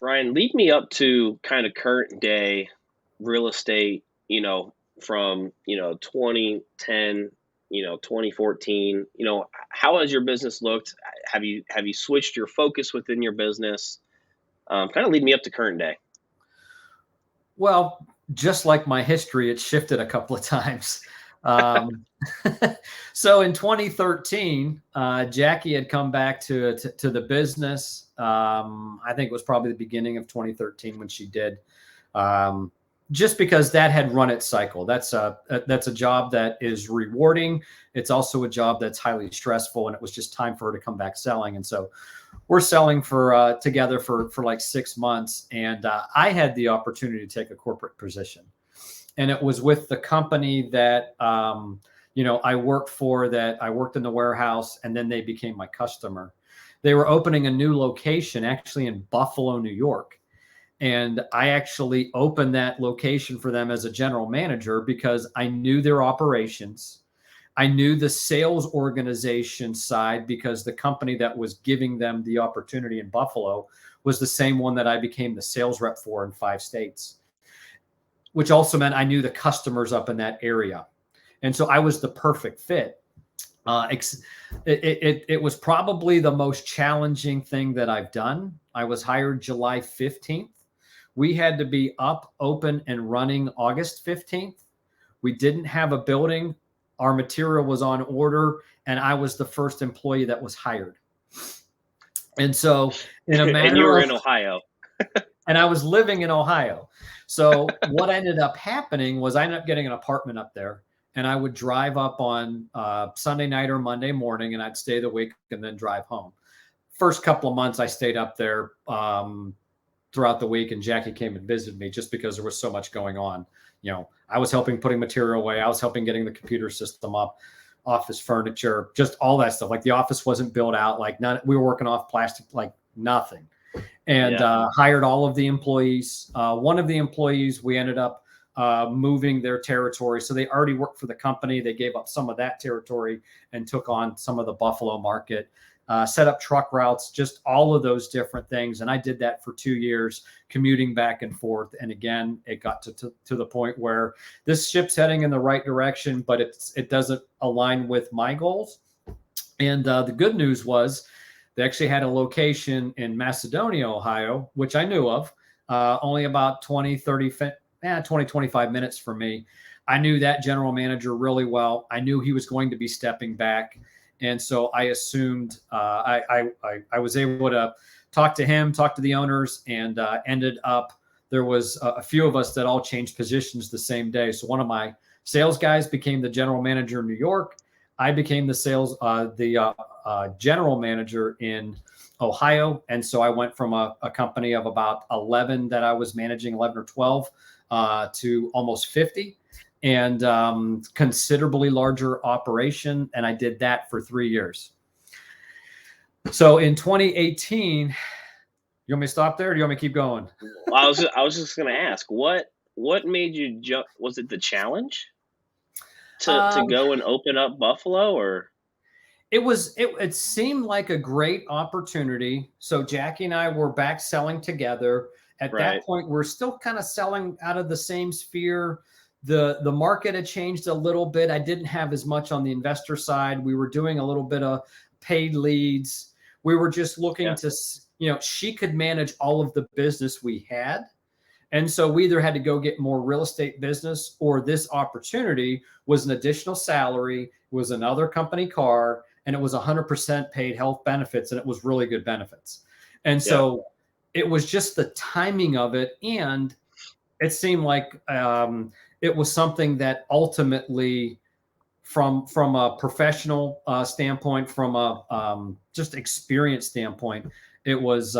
Ryan, lead me up to kind of current day real estate, from, 2010, 2014, how has your business looked? Have you switched your focus within your business? Kind of lead me up to current day. Well, just like my history, it shifted a couple of times. Um, so in 2013, Jackie had come back to the business. I think it was probably the beginning of 2013 when she did. Um, just because that had run its cycle. That's a job that is rewarding. It's also a job that's highly stressful, and it was just time for her to come back selling. And so we're selling for together for like 6 months, and I had the opportunity to take a corporate position, and it was with the company that I worked for. That I worked in the warehouse, and then they became my customer. They were opening a new location actually in Buffalo, New York. And I actually opened that location for them as a general manager because I knew their operations. I knew the sales organization side because the company that was giving them the opportunity in Buffalo was the same one that I became the sales rep for in 5 states, which also meant I knew the customers up in that area. And so I was the perfect fit. It was probably the most challenging thing that I've done. I was hired July 15th. We had to be up, open, and running August 15th. We didn't have a building. Our material was on order, and I was the first employee that was hired. And so in a matter And you were in Ohio. and I was living in Ohio. So what ended up happening was I ended up getting an apartment up there, and I would drive up on Sunday night or Monday morning, and I'd stay the week and then drive home. First couple of months I stayed up there throughout the week, and Jackie came and visited me just because there was so much going on. I was helping putting material away. I was helping getting the computer system up, office furniture, just all that stuff. Like the office wasn't built out. Like we were working off plastic, like nothing. And hired all of the employees. One of the employees, we ended up moving their territory. So they already worked for the company. They gave up some of that territory and took on some of the Buffalo market. Set up truck routes, just all of those different things. And I did that for 2 years, commuting back and forth. And again, it got to the point where this ship's heading in the right direction, but it doesn't align with my goals. And the good news was they actually had a location in Macedonia, Ohio, which I knew of, only about 20, 25 minutes from me. I knew that general manager really well. I knew he was going to be stepping back. And so I assumed I was able to talk to him, talk to the owners, and ended up, there was a few of us that all changed positions the same day. So one of my sales guys became the general manager in New York. I became the general manager in Ohio. And so I went from a company of about 11 that I was managing, 11 or 12, to almost 50. And considerably larger operation. And I did that for 3 years. So in 2018, you want me to stop there or do you want me to keep going? I was just going to ask, what made you jump? Was it the challenge to go and open up Buffalo, or? It seemed like a great opportunity. So Jackie and I were back selling together. At that point, we're still kind of selling out of the same sphere. The market had changed a little bit. I didn't have as much on the investor side. We were doing a little bit of paid leads. We were just looking to, she could manage all of the business we had. And so we either had to go get more real estate business, or this opportunity was an additional salary, was another company car, and it was 100% paid health benefits, and it was really good benefits. And so it was just the timing of it. And it seemed like it was something that ultimately, from a professional standpoint, from a just experience standpoint, it was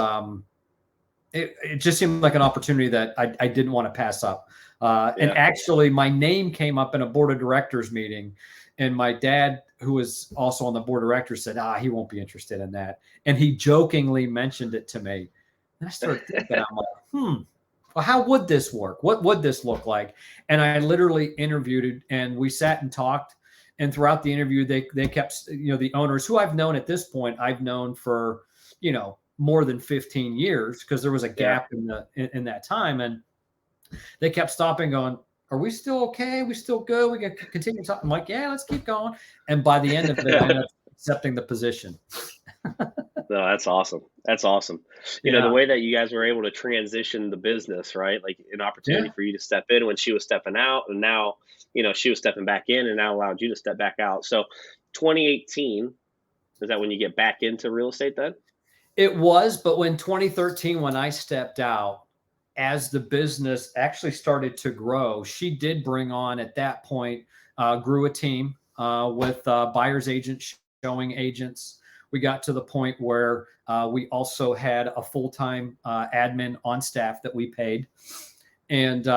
it just seemed like an opportunity that I didn't want to pass up. And actually, my name came up in a board of directors meeting, and my dad, who was also on the board of directors, said, he won't be interested in that. And he jokingly mentioned it to me. And I started thinking, I'm like, well, how would this work? What would this look like? And I literally interviewed it, and we sat and talked. And throughout the interview, they kept, the owners who I've known at this point, I've known for, more than 15 years because there was a Yeah. gap in that time. And they kept stopping going, are we still okay? We still good? We can continue talking. I'm like, yeah, let's keep going. And by the end of it, I ended up accepting the position. No, that's awesome. That's awesome. The Yeah. way that you guys were able to transition the business, right? Like an opportunity Yeah. for you to step in when she was stepping out, and now, she was stepping back in, and now allowed you to step back out. So, 2018, is that when you get back into real estate then? It was, but when 2013, when I stepped out, as the business actually started to grow, she did bring on at that point, grew a team with buyer's agents, showing agents. We got to the point where we also had a full-time admin on staff that we paid. And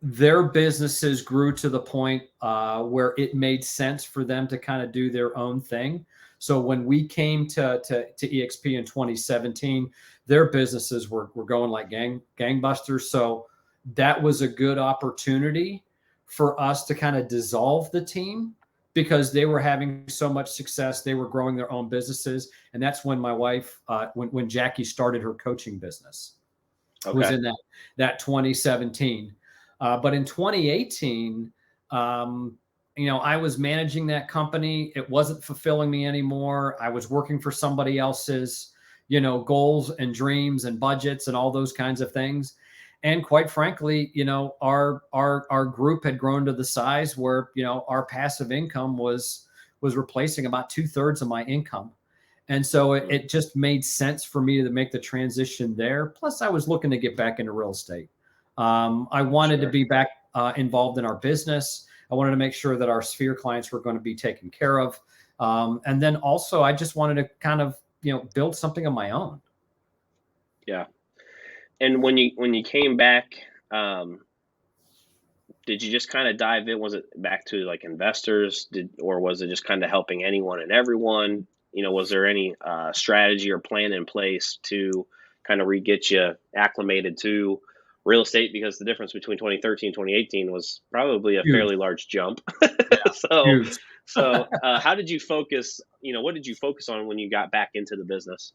their businesses grew to the point where it made sense for them to kind of do their own thing. So when we came to EXP in 2017, their businesses were going like gangbusters. So that was a good opportunity for us to kind of dissolve the team because they were having so much success. They were growing their own businesses. And that's when my wife, when Jackie started her coaching business, was Okay. in that 2017. But in 2018, I was managing that company. It wasn't fulfilling me anymore. I was working for somebody else's, goals and dreams and budgets and all those kinds of things. And quite frankly, our group had grown to the size where, our passive income was replacing about 2/3 of my income. And so it just made sense for me to make the transition there. Plus, I was looking to get back into real estate. I wanted to Sure. be back involved in our business. I wanted to make sure that our Sphere clients were going to be taken care of. And then also, I just wanted to kind of, build something of my own. Yeah. And when you came back, did you just kind of dive in? Was it back to like investors, or was it just kind of helping anyone and everyone? Was there any strategy or plan in place to kind of re-get you acclimated to real estate? Because the difference between 2013 and 2018 was probably a Huge. fairly large jump. Yeah. so, Huge. how did you focus? What did you focus on when you got back into the business?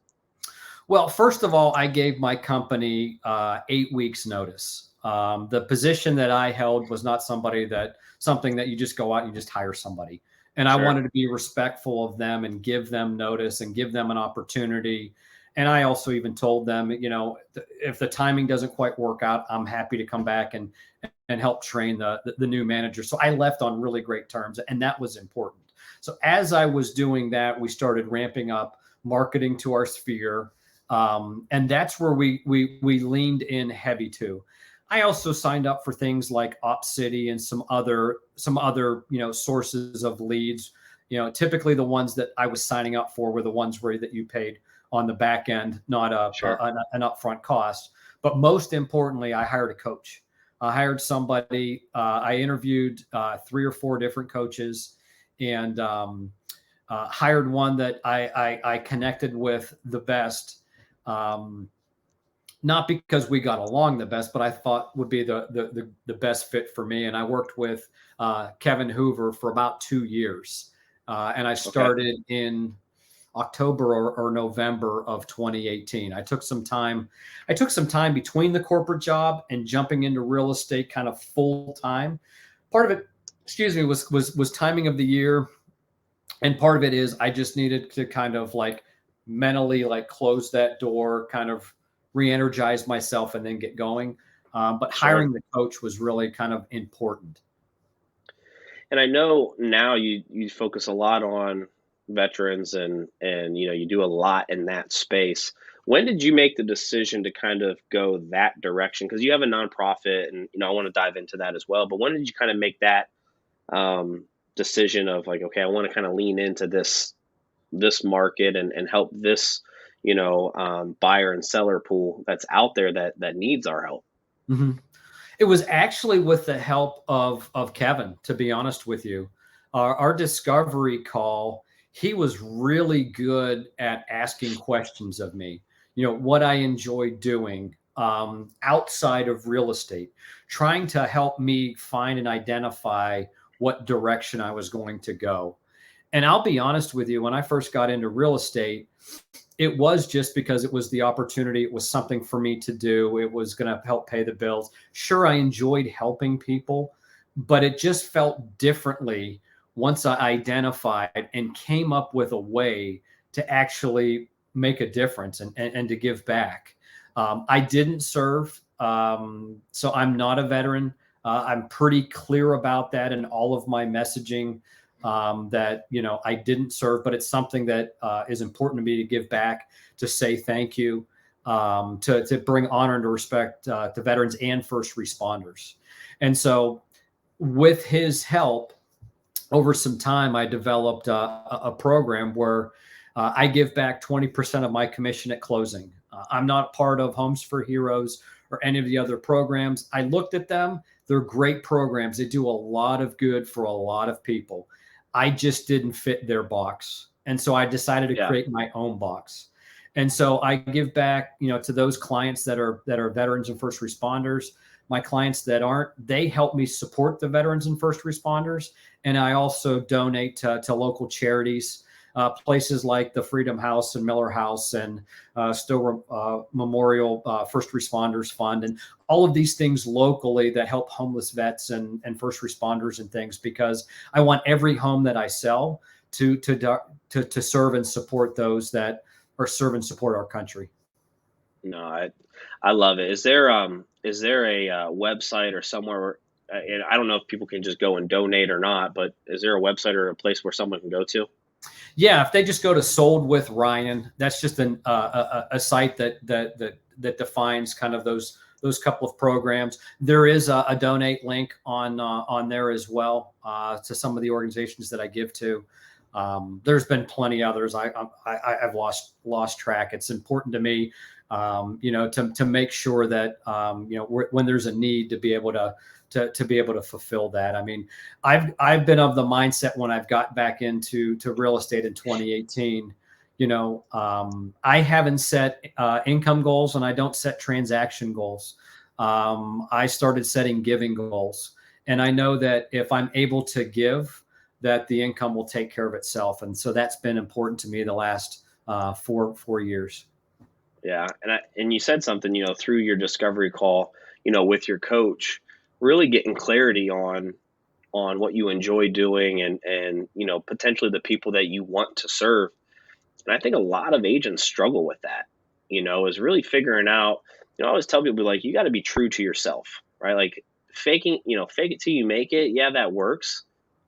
Well, first of all, I gave my company 8 weeks notice. The position that I held was not something that you just go out and you just hire somebody. And I Sure. wanted to be respectful of them and give them notice and give them an opportunity. And I also even told them, if the timing doesn't quite work out, I'm happy to come back and help train the new manager. So I left on really great terms, and that was important. So as I was doing that, we started ramping up marketing to our Sphere. And that's where we leaned in heavy too. I also signed up for things like OpCity and some other sources of leads. Typically the ones that I was signing up for were the ones that you paid on the back end, not Sure. an upfront cost. But most importantly, I hired a coach. I hired somebody. I interviewed 3 or 4 different coaches, and hired one that I connected with the best. Not because we got along the best, but I thought would be the best fit for me. And I worked with Kevin Hoover for about 2 years. And I Okay. started in October or November of 2018. I took some time between the corporate job and jumping into real estate kind of full time. Part of it, was timing of the year. And part of it is I just needed to kind of like mentally like close that door, kind of re-energize myself, and then get going. But Sure. hiring the coach was really kind of important. And I know now you focus a lot on veterans, and you do a lot in that space. When did you make the decision to kind of go that direction? Because you have a nonprofit, and I want to dive into that as well. But when did you kind of make that decision of like, okay, I want to kind of lean into this market, and help this buyer and seller pool that's out there that needs our help? Mm-hmm. It was actually with the help of Kevin, to be honest with you. Our discovery call, he was really good at asking questions of me. What I enjoy doing outside of real estate, trying to help me find and identify what direction I was going to go. And I'll be honest with you, when I first got into real estate, it was just because it was the opportunity. It was something for me to do. It was going to help pay the bills. Sure, I enjoyed helping people, but it just felt differently once I identified and came up with a way to actually make a difference and to give back. I didn't serve, so I'm not a veteran. I'm pretty clear about that in all of my messaging, that, I didn't serve, but it's something that is important to me to give back, to say thank you, to bring honor and to respect to veterans and first responders. And so with his help, over some time, I developed a program where I give back 20% of my commission at closing. I'm not part of Homes for Heroes or any of the other programs. I looked at them. They're great programs. They do a lot of good for a lot of people. I just didn't fit their box. And so I decided to Yeah. create my own box. And so I give back, to those clients that are veterans and first responders. My clients that aren't, they help me support the veterans and first responders. And I also donate to local charities, places like the Freedom House and Miller House and Stowe Memorial First Responders Fund, and all of these things locally that help homeless vets and first responders and things, because I want every home that I sell to serve and support those that are serve and support our country. No, I love it. Is there a website or somewhere where, and I don't know if people can just go and donate or not, but is there a website or a place where someone can go to? Yeah, if they just go to Sold with Ryan, that's just a site that defines kind of those couple of programs. There is a donate link on there as well, to some of the organizations that I give to. There's been plenty others. I've lost track. It's important to me, to make sure that, when there's a need, to be able to fulfill that. I mean, I've been of the mindset when I've got back into real estate in 2018. I haven't set income goals, and I don't set transaction goals. I started setting giving goals, and I know that if I'm able to give, that the income will take care of itself. And so that's been important to me the last 4 years. Yeah, and you said something, through your discovery call, with your coach, really getting clarity on what you enjoy doing, and potentially the people that you want to serve. And I think a lot of agents struggle with that, is really figuring out, I always tell people, like, you got to be true to yourself, right? Like, fake it till you make it. Yeah, that works,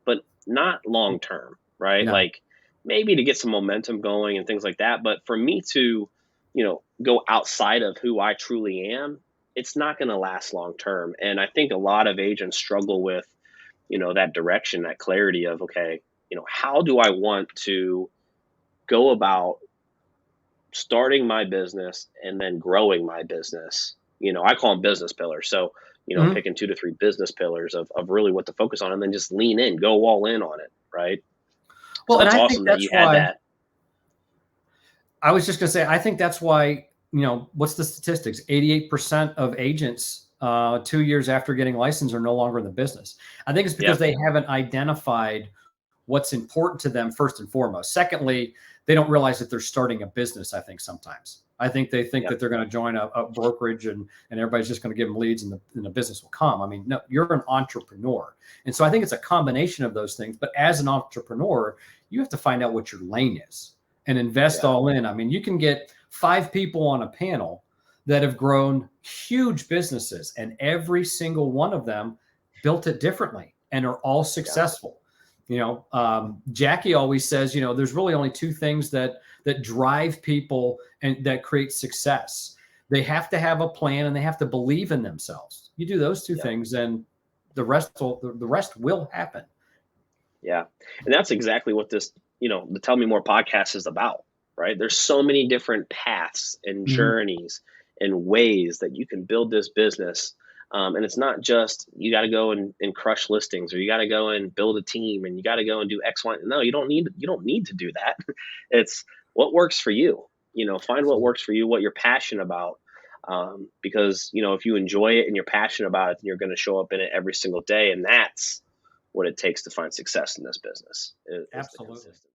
but not long term, right? No. Like, maybe to get some momentum going and things like that. But for me to, go outside of who I truly am, it's not going to last long term. And I think a lot of agents struggle with, that direction, that clarity of, okay, how do I want to go about starting my business and then growing my business? I call them business pillars. So, Mhm. picking 2 to 3 business pillars of really what to focus on, and then just lean in, go all in on it. Right. So Well, and that's I think awesome that that's you had why that. I was just going to say, I think that's why, what's the statistics? 88% of agents 2 years after getting licensed are no longer in the business. I think it's because Yeah. they haven't identified what's important to them first and foremost. Secondly, they don't realize that they're starting a business. I think sometimes. I think they think Yeah. that they're going to join a brokerage and everybody's just going to give them leads and the business will come. I mean, no, you're an entrepreneur. And so I think it's a combination of those things. But as an entrepreneur, you have to find out what your lane is and invest Yeah. all in. I mean, you can get 5 people on a panel that have grown huge businesses, and every single one of them built it differently and are all Yeah. successful. Jackie always says, there's really only 2 things that drive people and that create success. They have to have a plan and they have to believe in themselves. You do those 2 Yeah. things, and the rest will happen. Yeah. And that's exactly what this, the Tell Me More podcast is about, right? There's so many different paths and Mhm. journeys and ways that you can build this business. And it's not just you got to go and crush listings, or you got to go and build a team, and you got to go and do X, Y. No, you don't need to do that. It's what works for you. Find what works for you, what you're passionate about. Because if you enjoy it and you're passionate about it, then you're going to show up in it every single day, and that's what it takes to find success in this business is the Absolutely. consistency.